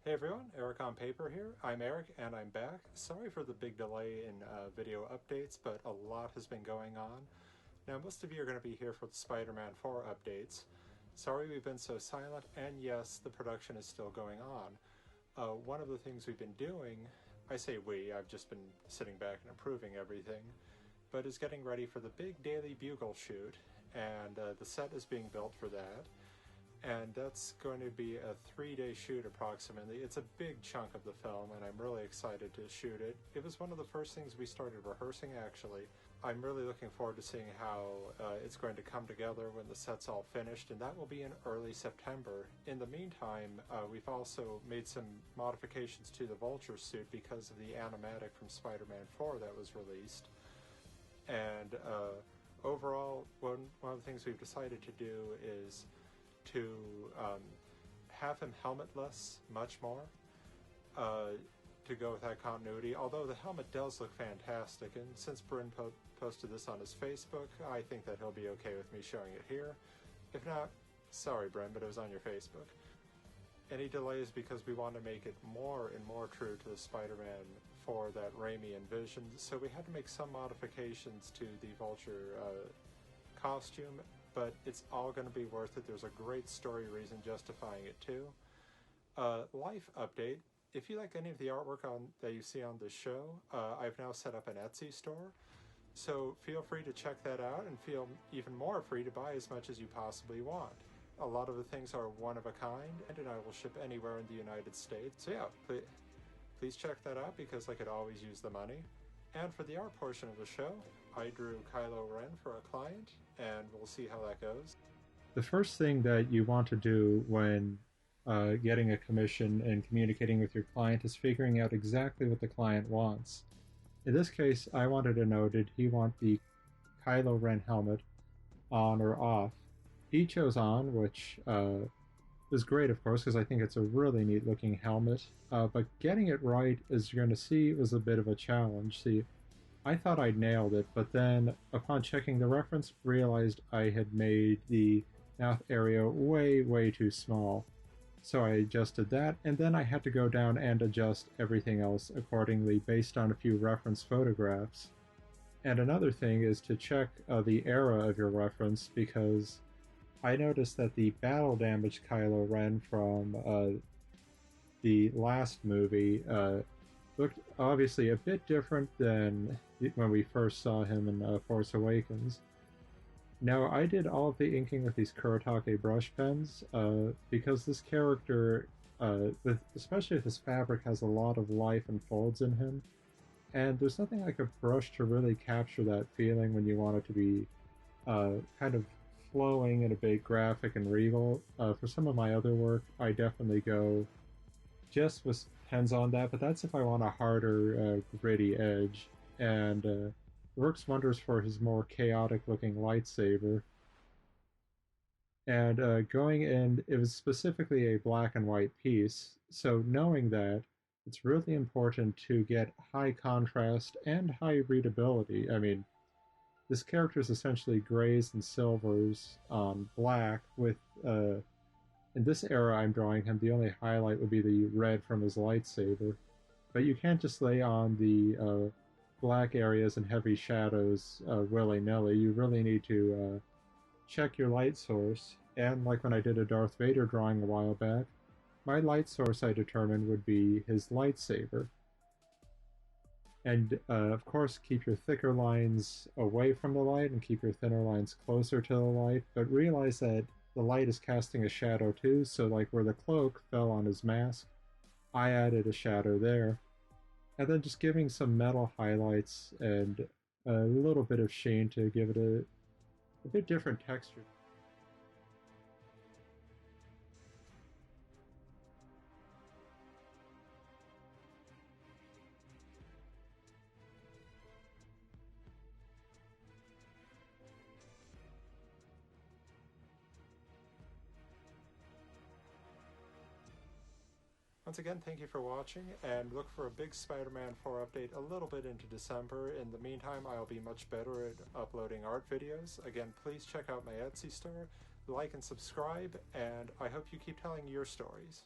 Hey everyone, Eric on Paper here. I'm Eric and I'm back. Sorry for the big delay in video updates, but a lot has been going on. Now, most of you are going to be here for the Spider-Man 4 updates. Sorry we've been so silent, and yes, the production is still going on. One of the things we've been doing, I say we, I've just been sitting back and approving everything, but is getting ready for the big Daily Bugle shoot, and the set is being built for that. And that's going to be a 3-day shoot approximately. It's a big chunk of the film, and I'm really excited to shoot it. It was one of the first things we started rehearsing, actually. I'm really looking forward to seeing how it's going to come together when the set's all finished, and that will be in early September. In the meantime, we've also made some modifications to the Vulture suit because of the animatic from Spider-Man 4 that was released. And overall, one of the things we've decided to do is to have him helmetless much more to go with that continuity, although the helmet does look fantastic, and since Bryn posted this on his Facebook, I think that he'll be okay with me showing it here. If not, sorry Bryn, but it was on your Facebook. Any delays because we want to make it more and more true to the Spider-Man 4 that Raimi envisioned, so we had to make some modifications to the Vulture costume, but it's all going to be worth it. There's a great story reason justifying it too. Life update. If you like any of the artwork that you see on this show, I've now set up an Etsy store. So feel free to check that out and feel even more free to buy as much as you possibly want. A lot of the things are one of a kind, and I will ship anywhere in the United States. So yeah, please check that out because I could always use the money. And for the art portion of the show, I drew Kylo Ren for a client, and we'll see how that goes. The first thing that you want to do when getting a commission and communicating with your client is figuring out exactly what the client wants. In this case, I wanted to know, did he want the Kylo Ren helmet on or off? He chose on, which is great, of course, because I think it's a really neat looking helmet. But getting it right, as you're going to see, was a bit of a challenge. See, I thought I'd nailed it, but then upon checking the reference, realized I had made the mouth area way too small. So I adjusted that, and then I had to go down and adjust everything else accordingly based on a few reference photographs. And another thing is to check the era of your reference, because I noticed that the battle damaged Kylo Ren from the last movie looked obviously a bit different than when we first saw him in Force Awakens. Now, I did all of the inking with these Kuretake brush pens because this character, especially if his fabric, has a lot of life and folds in him. And there's nothing like a brush to really capture that feeling when you want it to be kind of flowing and a bit graphic and regal. For some of my other work, I definitely go just with pens on that, but that's if I want a harder, gritty edge. And it works wonders for his more chaotic looking lightsaber. And going in, it was specifically a black and white piece, so knowing that, it's really important to get high contrast and high readability. I mean, this character is essentially grays and silvers on black with, in this era I'm drawing him, the only highlight would be the red from his lightsaber. But you can't just lay on the black areas and heavy shadows willy-nilly. You really need to check your light source. And like when I did a Darth Vader drawing a while back, my light source I determined would be his lightsaber. And of course, keep your thicker lines away from the light and keep your thinner lines closer to the light, but realize that the light is casting a shadow too, so like where the cloak fell on his mask, I added a shadow there. And then just giving some metal highlights and a little bit of sheen to give it a bit different texture. Once again, thank you for watching, and look for a big Spider-Man 4 update a little bit into December. In the meantime, I'll be much better at uploading art videos. Again, please check out my Etsy store, like and subscribe, and I hope you keep telling your stories.